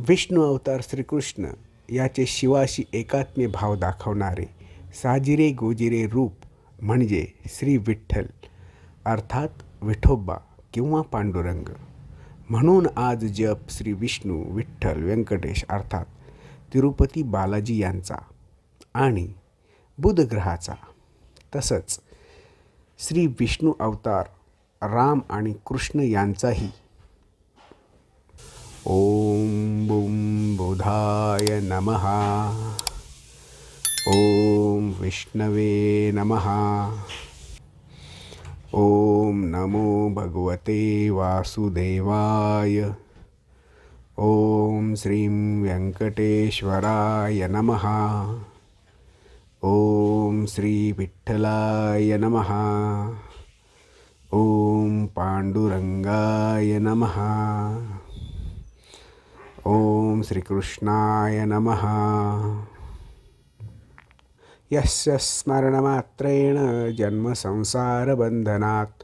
विष्णू अवतार श्रीकृष्ण याचे शिवाशी एकात्म्य भाव दाखवणारे साजिरे गोजिरे रूप म्हणजे श्री विठ्ठल अर्थात विठोबा किंवा पांडुरंग. म्हणून आज जप श्री विष्णू विठ्ठल व्यंकटेश अर्थात तिरुपती बालाजी यांचा आणि बुधग्रहाचा, तसंच श्री विष्णू अवतार राम आणि कृष्ण यांचाही. ओम बुम बुधाय नमः. ओम विष्णवे नमः. ओम नमो भगवते वासुदेवाय. ओम श्रीं व्यंकटेश्वराय नमः. ओम श्री विठ्ठलाय नमः. ओम पांडुरंगाय नमः. ओम श्रीकृष्णाय नमः. यस्य स्मरणमात्रेण जन्मसंसारबन्धनात्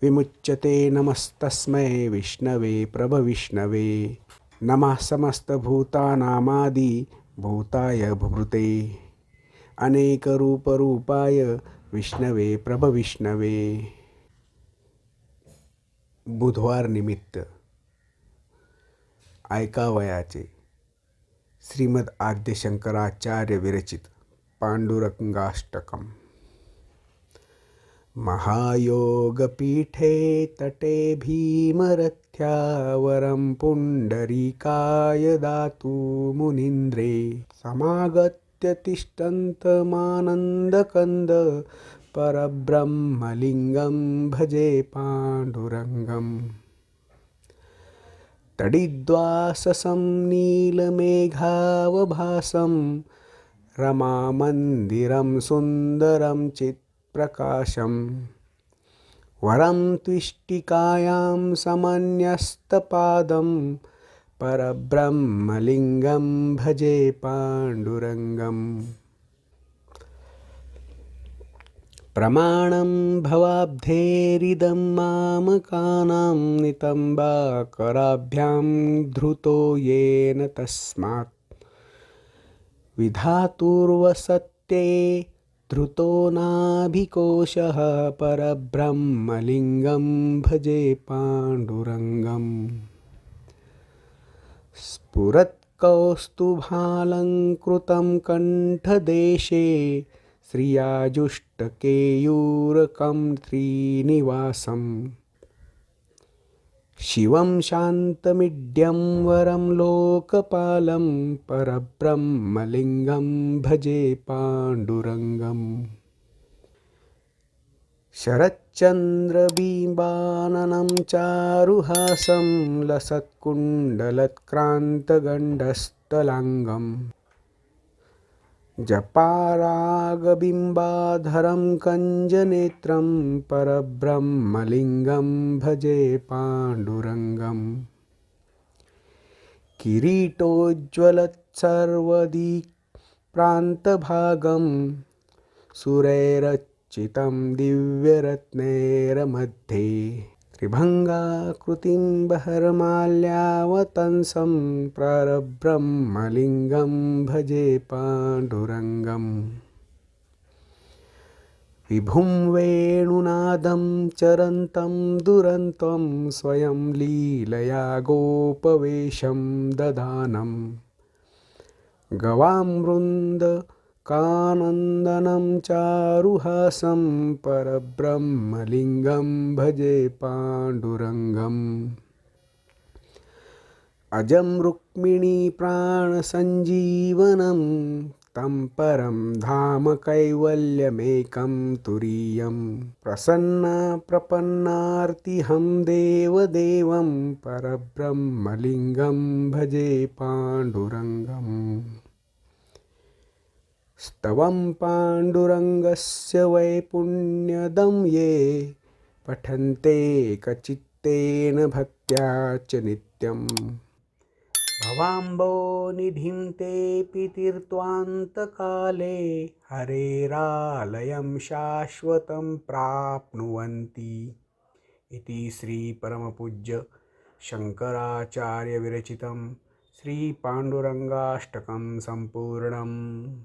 विमुच्यते नमस्तस्मै विष्णवे प्रभविष्णवे. नमः समस्तभूतानामादिभूताय भूते अनेकरूपरूपाय विष्णवे प्रभविष्णवे. बुधवार निमित्त ऐकावयाचे श्रीमद आद्य शंकराचार्य विरचित पांडुरंगाष्टकम्. महायोगपीठे तटे भीमरथ्यावरं पुण्डरीकाय दातु मुनीन्द्रे. समागत्य तिष्ठन्तमानन्दकन्द परब्रह्मलिङ्गं भजे पाण्डुरङ्गम्. तडिद्वाससं नीलमेघावभासं रमामन्दिरं सुन्दरं चित्प्रकाशं. वरं त्विष्टिकायां समन्यस्तपादं परब्रह्मलिङ्गं भजे पाण्डुरङ्गम्. प्रमाणं भवाब्धेरिदं मामकानां नितम्बाकराभ्यां धृतो येन तस्मात्. विधातुर्वसत्ये धृतो नाभिकोशः परब्रह्मलिङ्गं भजे पाण्डुरङ्गम्. स्फुरत्कौस्तुभालङ्कृतं कण्ठदेशे श्रियाजुष्टकेयूरकं श्रीनिवासं. शिवं शान्तमिड्यं वरं लोकपालं परब्रह्मलिङ्गं भजे पाण्डुरङ्गम्. शरच्चन्द्रबिम्बाननं चारुहासं लसत्कुण्डलत्क्रान्तगण्डस्थलाङ्गम्. जपारागबिम्बाधरं कञ्जनेत्रं परब्रह्मलिङ्गं भजे पाण्डुरङ्गम्. किरीटोज्ज्वलत्सर्वदिक्प्रान्तभागं सुरैरर्चितं दिव्यरत्नैर्मध्ये. त्रिभङ्गाकृतिं बहरमाल्यावतंसं परब्रह्मलिङ्गं भजे पाण्डुरङ्गम्. विभुं वेणुनादं चरन्तं दुरन्तं स्वयं लीलया गोपवेशं दधानं. गवामृन्दकानन्दनं चारुहासं परब्रह्मलिङ्गं भजे पाण्डुरङ्गम्. अजं रुक्मिणीप्राणसञ्जीवनं तं परं धाम कैवल्यमेकं तुरीयं. प्रसन्ना प्रपन्नार्तिहं देवदेवं परब्रह्मलिङ्गं भजे पाण्डुरङ्गम्. स्तवं पाण्डुरङ्गस्य वैपुण्यदं ये पठन्ते कचित्तेन भक्त्या च नित्यम्. भवाम्भोनिधिं तेऽपि तीर्त्वान्तकाले हरेरालयं शाश्वतं प्राप्नुवन्ति. इति श्री परमपूज्य शंकराचार्य विरचितं श्रीपाण्डुरङ्गाष्टकं सम्पूर्णम्।